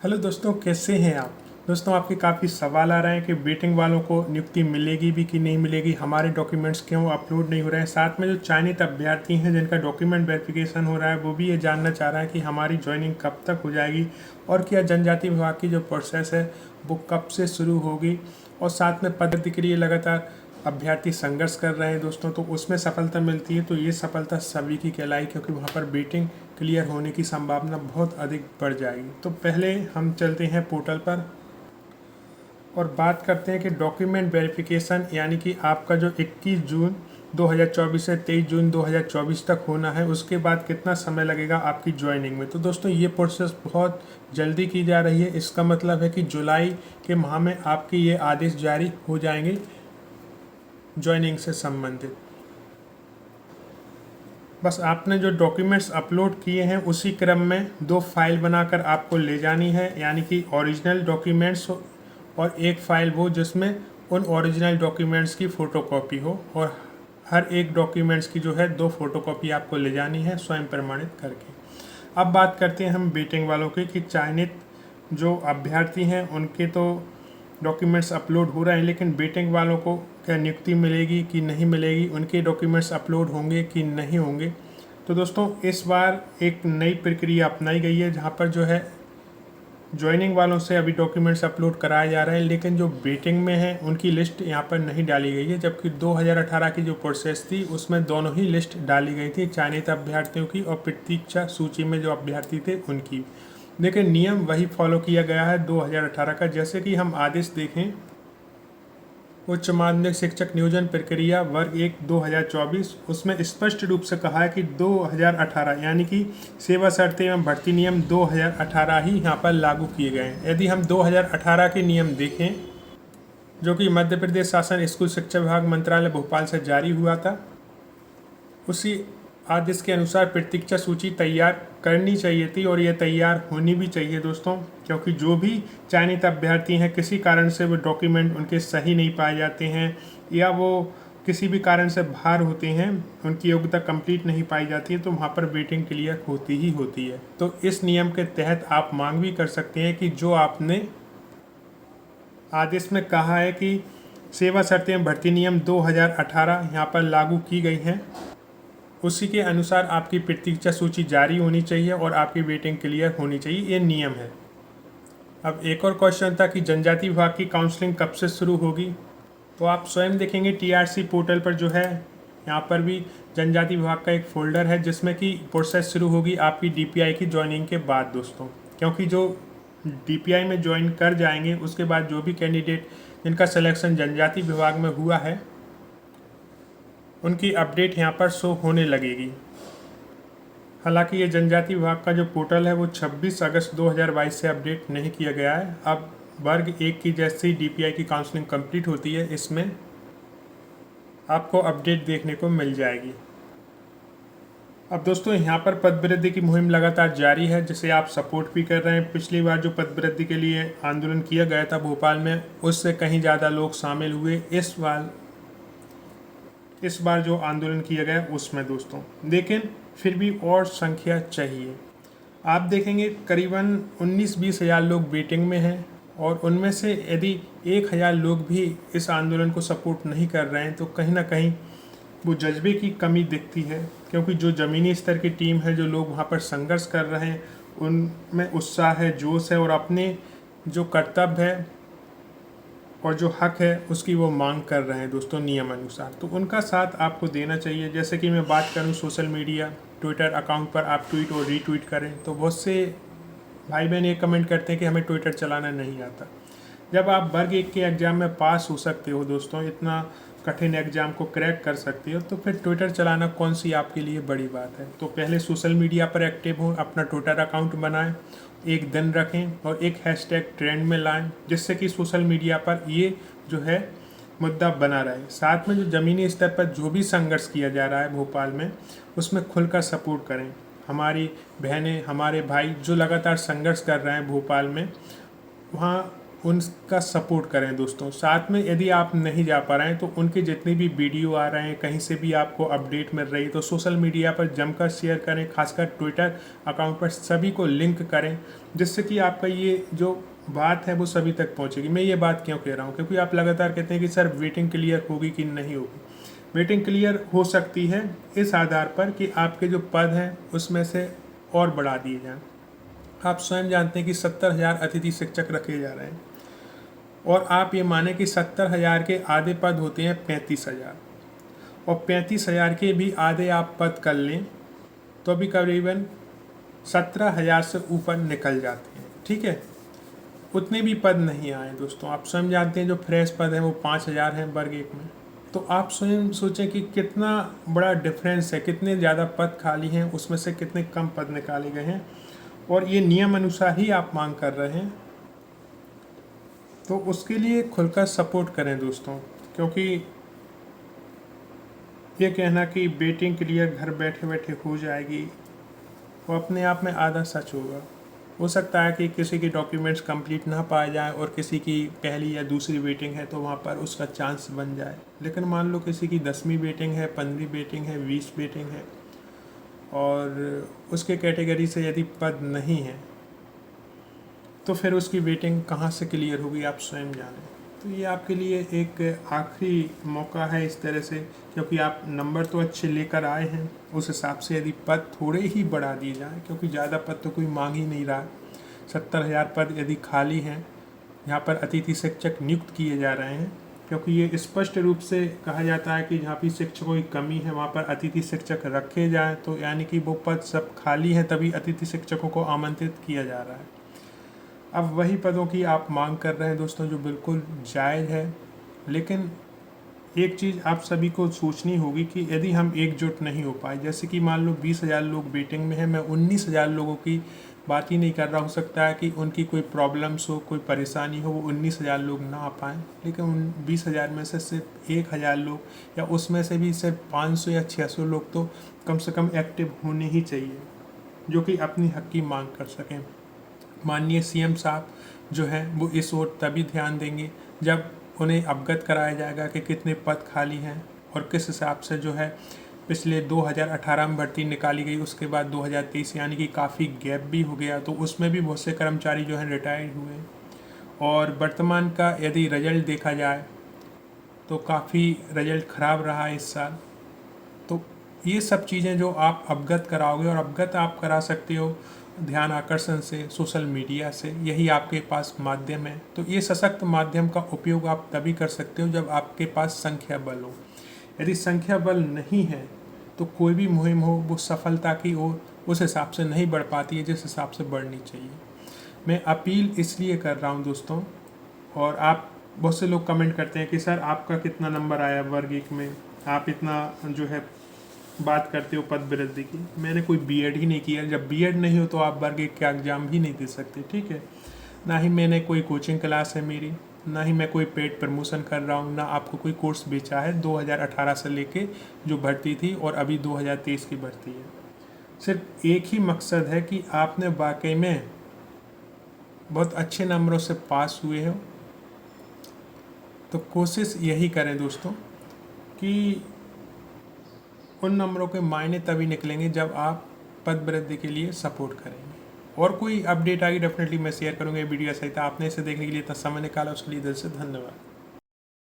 Hello दोस्तों, कैसे हैं आप। दोस्तों, आपके काफ़ी सवाल आ रहे हैं कि वेटिंग वालों को नियुक्ति मिलेगी भी कि नहीं मिलेगी, हमारे डॉक्यूमेंट्स क्यों अपलोड नहीं हो रहे हैं। साथ में जो चयनित अभ्यर्थी हैं जिनका डॉक्यूमेंट वेरिफिकेशन हो रहा है वो भी ये जानना चाह रहा है कि हमारी ज्वाइनिंग कब तक हो जाएगी और क्या जनजाति विभाग की जो प्रोसेस है वो कब से शुरू होगी। और साथ में पदोन्नति के लिए लगातार अभ्यर्थी संघर्ष कर रहे हैं दोस्तों, तो उसमें सफलता मिलती है तो ये सफलता सभी की कहलाई, क्योंकि वहाँ पर वेटिंग क्लियर होने की संभावना बहुत अधिक बढ़ जाएगी। तो पहले हम चलते हैं पोर्टल पर और बात करते हैं कि डॉक्यूमेंट वेरिफिकेशन यानी कि आपका जो 21 जून 2024 से 23 जून 2024 तक होना है, उसके बाद कितना समय लगेगा आपकी ज्वाइनिंग में। तो दोस्तों, ये प्रोसेस बहुत जल्दी की जा रही है। इसका मतलब है कि जुलाई के माह में आपके ये आदेश जारी हो जाएंगे ज्वाइनिंग से संबंधित। बस आपने जो डॉक्यूमेंट्स अपलोड किए हैं उसी क्रम में 2 फाइल बनाकर आपको ले जानी है, यानी कि ओरिजिनल डॉक्यूमेंट्स और एक फ़ाइल वो जिसमें उन ओरिजिनल डॉक्यूमेंट्स की फ़ोटोकॉपी हो, और हर एक डॉक्यूमेंट्स की जो है 2 फोटोकॉपी आपको ले जानी है स्वयं प्रमाणित करके। अब बात करते हैं हम वेटिंग वालों की कि चयनित जो अभ्यर्थी हैं उनके तो डॉक्यूमेंट्स अपलोड हो रहे हैं, लेकिन वेटिंग वालों को क्या नियुक्ति मिलेगी कि नहीं मिलेगी, उनके डॉक्यूमेंट्स अपलोड होंगे कि नहीं होंगे। तो दोस्तों, इस बार एक नई प्रक्रिया अपनाई गई है जहां पर जो है ज्वाइनिंग वालों से अभी डॉक्यूमेंट्स अपलोड कराए जा रहे हैं, लेकिन जो वेटिंग में है उनकी लिस्ट यहाँ पर नहीं डाली गई है। जबकि 2018 की जो प्रोसेस थी उसमें दोनों ही लिस्ट डाली गई थी, चयनित अभ्यर्थियों की और प्रतीक्षा सूची में जो अभ्यर्थी थे उनकी। लेकिन नियम वही फॉलो किया गया है 2018 का। जैसे कि हम आदेश देखें, उच्च माध्यमिक शिक्षक नियोजन प्रक्रिया वर्ग 1 2024, उसमें स्पष्ट रूप से कहा है कि 2018 यानी कि सेवा शर्तें एवं भर्ती नियम 2018 ही यहाँ पर लागू किए गए हैं। यदि हम 2018 के नियम देखें, जो कि मध्य प्रदेश शासन स्कूल शिक्षा विभाग मंत्रालय भोपाल से जारी हुआ था, उसी आदेश के अनुसार प्रतीक्षा सूची तैयार करनी चाहिए थी और यह तैयार होनी भी चाहिए दोस्तों, क्योंकि जो भी चयनित अभ्यर्थी हैं किसी कारण से वो डॉक्यूमेंट उनके सही नहीं पाए जाते हैं या वो किसी भी कारण से बाहर होते हैं, उनकी योग्यता कंप्लीट नहीं पाई जाती है, तो वहाँ पर वेटिंग क्लियर होती ही होती है। तो इस नियम के तहत आप मांग भी कर सकते हैं कि जो आपने आदेश में कहा है कि सेवा शर्तें भर्ती नियम 2018 यहाँ पर लागू की गई हैं, उसी के अनुसार आपकी प्रतीक्षा सूची जारी होनी चाहिए और आपकी वेटिंग क्लियर होनी चाहिए। ये नियम है। अब एक और क्वेश्चन था कि जनजाति विभाग की काउंसलिंग कब से शुरू होगी। तो आप स्वयं देखेंगे टीआरसी पोर्टल पर जो है, यहाँ पर भी जनजाति विभाग का एक फोल्डर है जिसमें कि प्रोसेस शुरू होगी आपकी डीपीआई की ज्वाइनिंग के बाद दोस्तों। क्योंकि जो डीपीआई में ज्वाइन कर जाएंगे उसके बाद जो भी कैंडिडेट जिनका सिलेक्शन जनजाति विभाग में हुआ है उनकी अपडेट यहाँ पर शो होने लगेगी। हालांकि ये जनजाति विभाग का जो पोर्टल है वो 26 अगस्त 2022 से अपडेट नहीं किया गया है। अब वर्ग 1 की जैसी डीपीआई की काउंसलिंग कंप्लीट होती है, इसमें आपको अपडेट देखने को मिल जाएगी। अब दोस्तों, यहाँ पर पदवृद्धि की मुहिम लगातार जारी है, जिसे आप सपोर्ट भी कर रहे हैं। पिछली बार जो पदवृद्धि के लिए आंदोलन किया गया था भोपाल में, उससे कहीं ज़्यादा लोग शामिल हुए इस बार जो आंदोलन किया गया उसमें दोस्तों, लेकिन फिर भी और संख्या चाहिए। आप देखेंगे करीबन 19-20 हज़ार लोग वेटिंग में हैं और उनमें से यदि 1,000 लोग भी इस आंदोलन को सपोर्ट नहीं कर रहे हैं तो कहीं ना कहीं वो जज्बे की कमी दिखती है, क्योंकि जो ज़मीनी स्तर की टीम है, जो लोग वहाँ पर संघर्ष कर रहे हैं, उनमें उत्साह है, जोश है और अपने जो कर्तव्य है और जो हक है उसकी वो मांग कर रहे हैं दोस्तों नियम अनुसार। तो उनका साथ आपको देना चाहिए। जैसे कि मैं बात करूं सोशल मीडिया, ट्विटर अकाउंट पर आप ट्वीट और रीट्वीट करें, तो बहुत से भाई बहन ये कमेंट करते हैं कि हमें ट्विटर चलाना नहीं आता। जब आप वर्ग 1 के एग्ज़ाम में पास हो सकते हो दोस्तों, इतना कठिन एग्ज़ाम को क्रैक कर सकते हो, तो फिर ट्विटर चलाना कौन सी आपके लिए बड़ी बात है। तो पहले सोशल मीडिया पर एक्टिव हो, अपना ट्विटर अकाउंट बनाएं, एक दिन रखें और एक हैशटैग ट्रेंड में लाएं, जिससे कि सोशल मीडिया पर ये जो है मुद्दा बना रहे। साथ में जो ज़मीनी स्तर पर जो भी संघर्ष किया जा रहा है भोपाल में, उसमें खुलकर सपोर्ट करें। हमारी बहनें, हमारे भाई जो लगातार संघर्ष कर रहे हैं भोपाल में, वहाँ उनका सपोर्ट करें दोस्तों। साथ में यदि आप नहीं जा पा रहे हैं तो उनके जितने भी वीडियो आ रहे हैं, कहीं से भी आपको अपडेट मिल रही है तो सोशल मीडिया पर जमकर शेयर करें, खासकर ट्विटर अकाउंट पर सभी को लिंक करें, जिससे कि आपका ये जो बात है वो सभी तक पहुंचेगी। मैं ये बात क्यों कह रहा हूँ, क्योंकि आप लगातार कहते हैं कि सर वेटिंग क्लियर होगी कि नहीं होगी। वेटिंग क्लियर हो सकती है इस आधार पर कि आपके जो पद हैं उसमें से और बढ़ा दिए जाएँ। आप स्वयं जानते हैं कि 70,000 अतिथि शिक्षक रखे जा रहे हैं और आप ये माने कि 70,000 के आधे पद होते हैं 35,000, और 35,000 के भी आधे आप पद कर लें तो भी करीबन 17,000 से ऊपर निकल जाते हैं। ठीक है, उतने भी पद नहीं आए दोस्तों। आप स्वयं जानते हैं जो फ्रेश पद हैं वो 5,000 हैं वर्ग एक में। तो आप स्वयं सोचें कि कितना बड़ा डिफरेंस है, कितने ज़्यादा पद खाली हैं, उसमें से कितने कम पद निकाले गए हैं, और ये नियम अनुसार ही आप मांग कर रहे हैं। तो उसके लिए खुलकर सपोर्ट करें दोस्तों, क्योंकि ये कहना कि वेटिंग क्लियर घर बैठे बैठे हो जाएगी वो अपने आप में आधा सच होगा। हो सकता है कि किसी की डॉक्यूमेंट्स कंप्लीट ना पाए जाए और किसी की पहली या दूसरी वेटिंग है तो वहाँ पर उसका चांस बन जाए, लेकिन मान लो किसी की 10वीं वेटिंग है, 15वीं वेटिंग है, 20 वेटिंग है और उसके कैटेगरी से यदि पद नहीं है तो फिर उसकी वेटिंग कहाँ से क्लियर होगी आप स्वयं जानें। तो ये आपके लिए एक आखिरी मौका है इस तरह से, क्योंकि आप नंबर तो अच्छे लेकर आए हैं, उस हिसाब से यदि पद थोड़े ही बढ़ा दिए जाएँ, क्योंकि ज़्यादा पद तो कोई मांग ही नहीं रहा है। 70,000 पद यदि खाली हैं, यहाँ पर अतिथि शिक्षक नियुक्त किए जा रहे हैं, क्योंकि ये स्पष्ट रूप से कहा जाता है कि जहाँ भी शिक्षकों की कमी है वहाँ पर अतिथि शिक्षक रखे जाएँ, तो यानी कि वो पद सब खाली हैं, तभी अतिथि शिक्षकों को आमंत्रित किया जा रहा है। अब वही पदों की आप मांग कर रहे हैं दोस्तों, जो बिल्कुल जायज़ है। लेकिन एक चीज़ आप सभी को सोचनी होगी कि यदि हम एकजुट नहीं हो पाए, जैसे कि मान लो 20,000 लोग वेटिंग में हैं, मैं 19,000 लोगों की बात ही नहीं कर रहा। हो सकता है कि उनकी कोई प्रॉब्लम्स हो, कोई परेशानी हो, वो 19,000 लोग ना आ पाएँ, लेकिन उन 20,000 में से सिर्फ 1,000 लोग या उसमें से भी सिर्फ 500 या 600 लोग तो कम से कम एक्टिव होने ही चाहिए, जो कि अपनी हक की मांग कर सकें। माननीय सीएम साहब जो हैं वो इस ओर तभी ध्यान देंगे जब उन्हें अवगत कराया जाएगा कि कितने पद खाली हैं और किस हिसाब से जो है पिछले 2018 में भर्ती निकाली गई, उसके बाद 2023 यानी कि काफ़ी गैप भी हो गया, तो उसमें भी बहुत से कर्मचारी जो हैं रिटायर्ड हुए। और वर्तमान का यदि रिजल्ट देखा जाए तो काफ़ी रिजल्ट ख़राब रहा है इस साल। तो ये सब चीज़ें जो आप अवगत कराओगे, और अवगत आप करा सकते हो ध्यान आकर्षण से, सोशल मीडिया से, यही आपके पास माध्यम है। तो ये सशक्त माध्यम का उपयोग आप तभी कर सकते हो जब आपके पास संख्या बल हो। यदि संख्या बल नहीं है तो कोई भी मुहिम हो वो सफलता की ओर उस हिसाब से नहीं बढ़ पाती है जिस हिसाब से बढ़नी चाहिए। मैं अपील इसलिए कर रहा हूँ दोस्तों, और आप बहुत से लोग कमेंट करते हैं कि सर आपका कितना नंबर आया वर्ग एक में, आप इतना जो है बात करते हो पद वृद्धि की। मैंने कोई बीएड ही नहीं किया। जब बीएड नहीं हो तो आप वर्ग एक का एग्ज़ाम भी नहीं दे सकते, ठीक है। ना ही मैंने कोई कोचिंग क्लास है मेरी, ना ही मैं कोई पेड प्रमोशन कर रहा हूँ, ना आपको कोई कोर्स बेचा है। 2018 से लेके जो भर्ती थी और अभी 2023 की भर्ती है। सिर्फ एक ही मकसद है कि आपने वाकई में बहुत अच्छे नंबरों से पास हुए हो। तो कोशिश यही करें दोस्तों कि उन नंबरों के मायने तभी निकलेंगे जब आप पद वृद्धि के लिए सपोर्ट करेंगे। और कोई अपडेट आएगी डेफिनेटली मैं शेयर करूँगा वीडियो सहित। आपने इसे देखने के लिए इतना समय निकाला उसके लिए दिल से धन्यवाद।